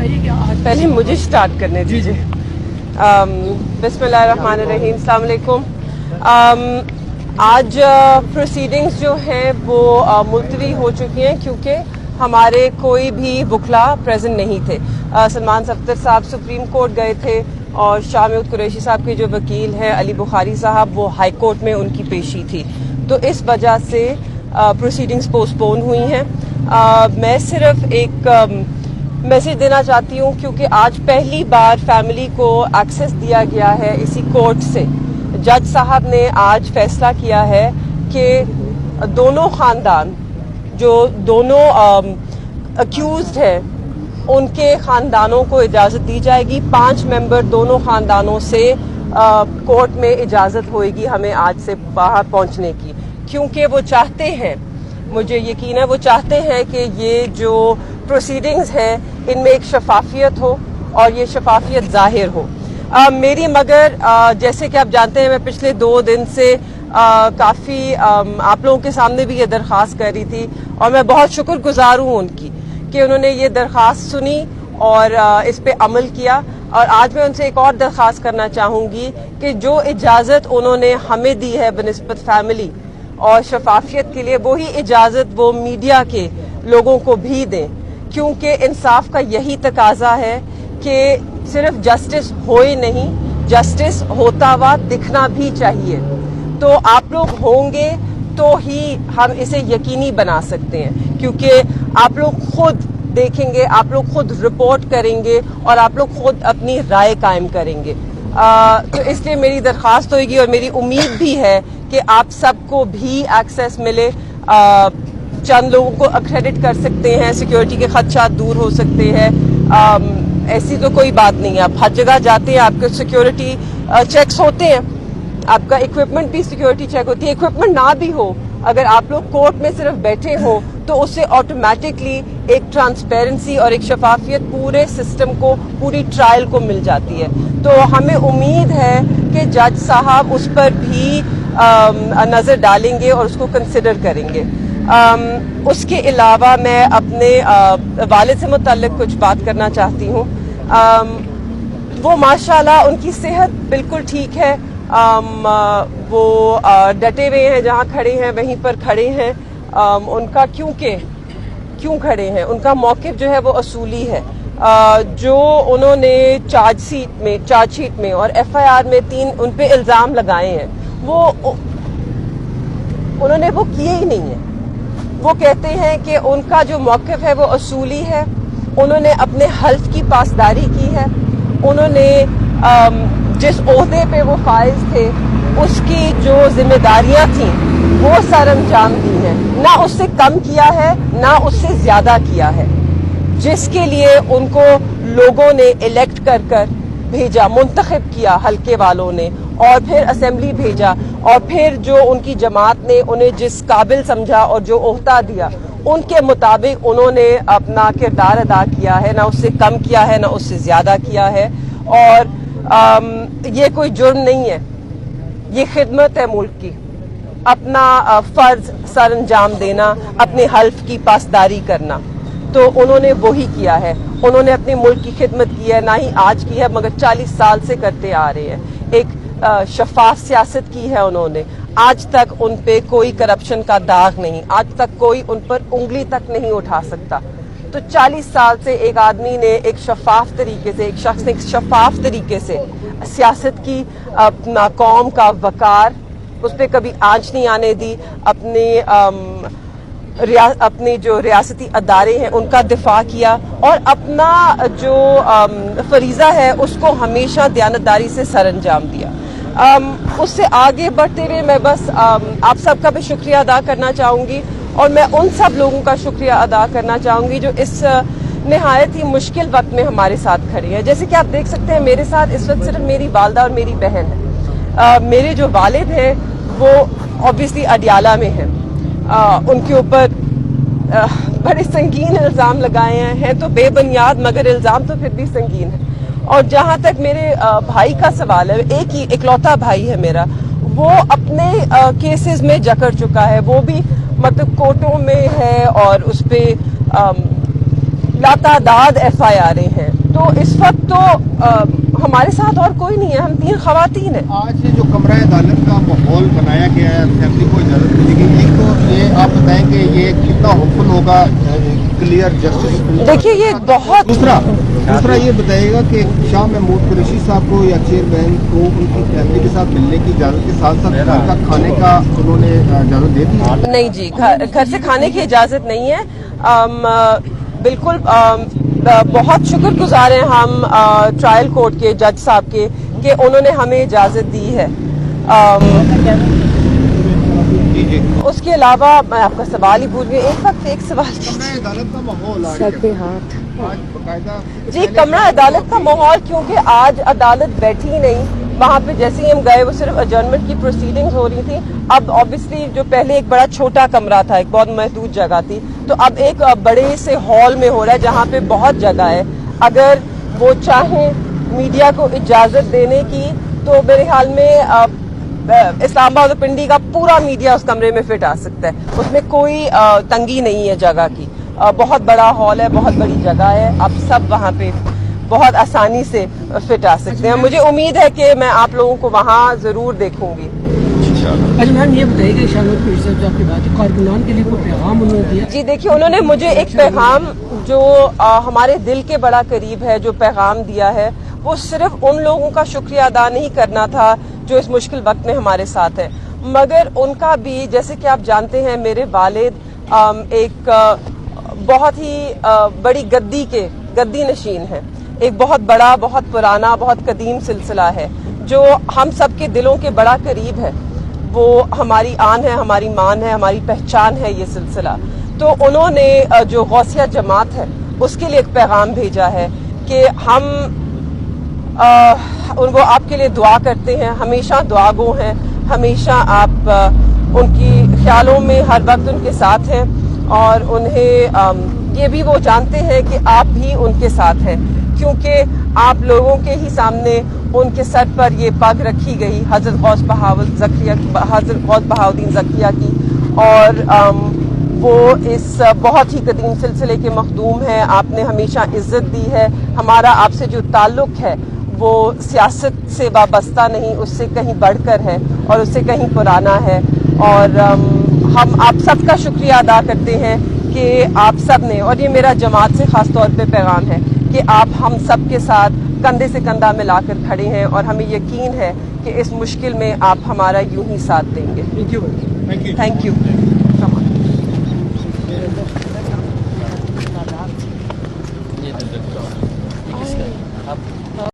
बताइए कि आज पहले मुझे स्टार्ट करने दीजिए। बिस्मिल्लाहिर्रहमानिर्रहीम, अस्सलाम वालेकुम। आज प्रोसीडिंग्स जो हैं वो मुलतवी हो चुकी हैं क्योंकि हमारे कोई भी वकला प्रेजेंट नहीं थे। सलमान सफ्दर साहब सुप्रीम कोर्ट गए थे और शाह महमूद कुरैशी साहब के जो वकील हैं अली बुखारी साहब, वो हाई कोर्ट में उनकी पेशी थी, तो इस वजह से प्रोसीडिंग्स पोस्टपोन हुई हैं। मैं सिर्फ एक मैसेज देना चाहती हूँ क्योंकि आज पहली बार फैमिली को एक्सेस दिया गया है इसी कोर्ट से। जज साहब ने आज फैसला किया है कि दोनों खानदान, जो दोनों अक्यूज्ड हैं, उनके खानदानों को इजाज़त दी जाएगी। 5 मेंबर दोनों खानदानों से कोर्ट में इजाज़त होएगी हमें आज से बाहर पहुंचने की, क्योंकि वो चाहते हैं, मुझे यकीन है वो चाहते हैं कि ये जो प्रोसीडिंग्स हैं इनमें एक शफाफियत हो और ये शफाफियत ज़ाहिर हो। मेरी मगर जैसे कि आप जानते हैं मैं पिछले 2 दिन से काफ़ी आप लोगों के सामने भी ये दरख्वास्त कर रही थी और मैं बहुत शुक्रगुजार हूँ उनकी कि उन्होंने ये दरख्वास्त सुनी और इस पे अमल किया। और आज मैं उनसे एक और दरख्वास्त करना चाहूँगी कि जो इजाज़त उन्होंने हमें दी है बनिस्बत फैमिली और शफाफियत के लिए, वही इजाज़त वो मीडिया के लोगों को भी दें, क्योंकि इंसाफ का यही तकाजा है कि सिर्फ जस्टिस होए नहीं, जस्टिस होता हुआ दिखना भी चाहिए। तो आप लोग होंगे तो ही हम इसे यकीनी बना सकते हैं, क्योंकि आप लोग खुद देखेंगे, आप लोग खुद रिपोर्ट करेंगे और आप लोग खुद अपनी राय कायम करेंगे। तो इसलिए मेरी दरख्वास्त होगी और मेरी उम्मीद भी है कि आप सबको भी एक्सेस मिले। चंद लोगों को अक्रेडिट कर सकते हैं, सिक्योरिटी के खदशात दूर हो सकते हैं। ऐसी तो कोई बात नहीं है, आप हर जगह जाते हैं, आपके सिक्योरिटी चेक्स होते हैं, आपका इक्विपमेंट भी सिक्योरिटी चेक होती है। इक्विपमेंट ना भी हो, अगर आप लोग कोर्ट में सिर्फ बैठे हो तो उससे ऑटोमेटिकली एक ट्रांसपेरेंसी और एक शफाफियत पूरे सिस्टम को, पूरी ट्रायल को मिल जाती है। तो हमें उम्मीद है कि जज साहब उस पर भी नज़र डालेंगे और उसको कंसिडर करेंगे। उसके अलावा मैं अपने वालिद से मुताल्लिक कुछ बात करना चाहती हूँ। वो माशाल्लाह उनकी सेहत बिल्कुल ठीक है। वो डटे हुए हैं, जहाँ खड़े हैं वहीं पर खड़े हैं। उनका क्यों खड़े हैं, उनका मौक़िफ़ जो है वो असूली है। जो उन्होंने चार्जशीट में और FIR में 3 उन पे इल्ज़ाम लगाए हैं, वो उन्होंने वो किए ही नहीं है। वो कहते हैं कि उनका जो मौक़िफ़ है वो असूली है, उन्होंने अपने हल्फ की पासदारी की है, उन्होंने जिस ओहदे पे वो फाइज थे उसकी जो जिम्मेदारियां थीं वो सरअंजाम दी हैं, ना उससे कम किया है ना उससे ज्यादा किया है। जिसके लिए उनको लोगों ने इलेक्ट कर भेजा, मुंतखब किया हल्के वालों ने, और फिर असेंबली भेजा, और फिर जो उनकी जमात ने उन्हें जिस काबिल समझा और जो ओहदा दिया उनके मुताबिक उन्होंने अपना किरदार अदा किया है, ना उससे कम किया है ना उससे ज्यादा किया है। और ये कोई जुर्म नहीं है, ये खिदमत है मुल्क की, अपना फर्ज सरअंजाम देना, अपने हल्फ की पासदारी करना। तो उन्होंने वही किया है, उन्होंने अपने मुल्क की खिदमत की है, ना ही आज की है मगर 40 साल से करते आ रहे हैं। एक शफाफ सियासत की है उन्होंने, आज तक उन पे कोई करप्शन का दाग नहीं, आज तक कोई उन पर उंगली तक नहीं उठा सकता। तो 40 साल से एक आदमी ने एक शफाफ तरीके से, एक शख्स ने एक शफाफ तरीके से सियासत की, अपना कौम का वकार, उस पर कभी आंच नहीं आने दी, अपने जो रियासती अदारे हैं उनका दिफा किया और अपना जो फरीज़ा है उसको हमेशा दयानतदारी से सरअंजाम दिया। उससे आगे बढ़ते हुए मैं बस आप सबका भी शुक्रिया अदा करना चाहूँगी और मैं उन सब लोगों का शुक्रिया अदा करना चाहूँगी जो इस निहायत ही मुश्किल वक्त में हमारे साथ खड़ी है। जैसे कि आप देख सकते हैं मेरे साथ इस वक्त सिर्फ मेरी वालदा और मेरी बहन है। मेरे जो वालिद हैं वो ऑब्वियसली अडियाला में हैं। उनके ऊपर बड़े संगीन इल्ज़ाम लगाए हैं, तो बेबुनियाद मगर इल्ज़ाम तो फिर भी संगीन है। और जहाँ तक मेरे भाई का सवाल है, एक ही इकलौता भाई है मेरा, वो अपने केसेस में जकड़ चुका है, वो भी मतलब कोर्टों में है और उस पे लातादाद FIR हैं। तो इस वक्त तो हमारे साथ और कोई नहीं है, हम 3 खवातीन हैं। आज ये जो कमरा अदालत का माहौल बनाया गया है, फैमिली को इजाजत मिलेगी, एक तो ये आप बताएं कि ये कितना होपफुल होगा क्लियर जस्टिस। देखिए ये बहुत दूसरा ये बताइएगा कि शाह महमूद कुरैशी साहब को या चेयरमैन को उनकी फैमिली के साथ मिलने की इजाजत के साथ साथ घर का खाने का उन्होंने इजाजत दे दी? नहीं जी, घर से खाने की इजाजत नहीं है। बिल्कुल बहुत शुक्रगुजार हैं हम ट्रायल कोर्ट के जज साहब के कि उन्होंने हमें इजाजत दी है। उसके अलावा मैं आपका सवाल ही भूल गई, एक वक्त एक सवाल। कमरा अदालत का माहौल सर पे हाथ आज बकायदा जी, कमरा अदालत का माहौल, क्योंकि आज अदालत बैठी नहीं, वहाँ पे जैसे ही हम गए वो सिर्फ एडजर्नमेंट की प्रोसीडिंग्स हो रही थी। अब ऑब्वियसली जो पहले एक बड़ा छोटा कमरा था, एक बहुत महदूद जगह थी, तो अब एक बड़े से हॉल में हो रहा है जहाँ पे बहुत जगह है। अगर वो चाहें मीडिया को इजाजत देने की तो मेरे ख्याल में इस्लामाबाद और पिंडी का पूरा मीडिया उस कमरे में फिट आ सकता है, उसमें कोई तंगी नहीं है जगह की। बहुत बड़ा हॉल है, बहुत बड़ी जगह है, आप सब वहाँ पे बहुत आसानी से फिट आ सकते हैं। मुझे उम्मीद है कि मैं आप लोगों को वहाँ जरूर देखूंगी। अच्छा मैम, ये बताइए कि शाह महमूद कुरैशी साहब जो आपकी बात है, कारकुनान के लिए कोई पैगाम उन्होंने दिया? जी देखिए, उन्होंने मुझे एक पैगाम जो हमारे दिल के बड़ा करीब है, जो पैगाम दिया है, वो सिर्फ उन लोगों का शुक्रिया अदा नहीं करना था जो इस मुश्किल वक्त में हमारे साथ है, मगर उनका भी, जैसे कि आप जानते हैं मेरे वालिद एक बहुत ही बड़ी गद्दी नशीन है, एक बहुत बड़ा, बहुत पुराना, बहुत कदीम सिलसिला है जो हम सब के दिलों के बड़ा करीब है। वो हमारी आन है, हमारी मान है, हमारी पहचान है ये सिलसिला। तो उन्होंने जो गौसिया जमात है उसके लिए एक पैगाम भेजा है कि हम उनको आपके लिए दुआ करते हैं, हमेशा दुआगो हैं, हमेशा आप उनकी ख्यालों में हर वक्त उनके साथ हैं, और उन्हें ये भी वो जानते हैं कि आप भी उनके साथ हैं, क्योंकि आप लोगों के ही सामने उनके सर पर ये पग रखी गई हजरत गौस बहाउद्दीन ज़किया की, और वो इस बहुत ही कदीम सिलसिले के मखदूम हैं। आपने हमेशा इज्जत दी है, हमारा आपसे जो ताल्लुक़ है वो सियासत से वाबस्ता नहीं, उससे कहीं बढ़कर है और उससे कहीं पुराना है, और हम आप सबका शुक्रिया अदा करते हैं कि आप सब ने, और ये मेरा जमात से ख़ास तौर पे पैगाम है कि आप हम सब के साथ कंधे से कंधा मिलाकर खड़े हैं, और हमें यकीन है कि इस मुश्किल में आप हमारा यूं ही साथ देंगे। Thank you.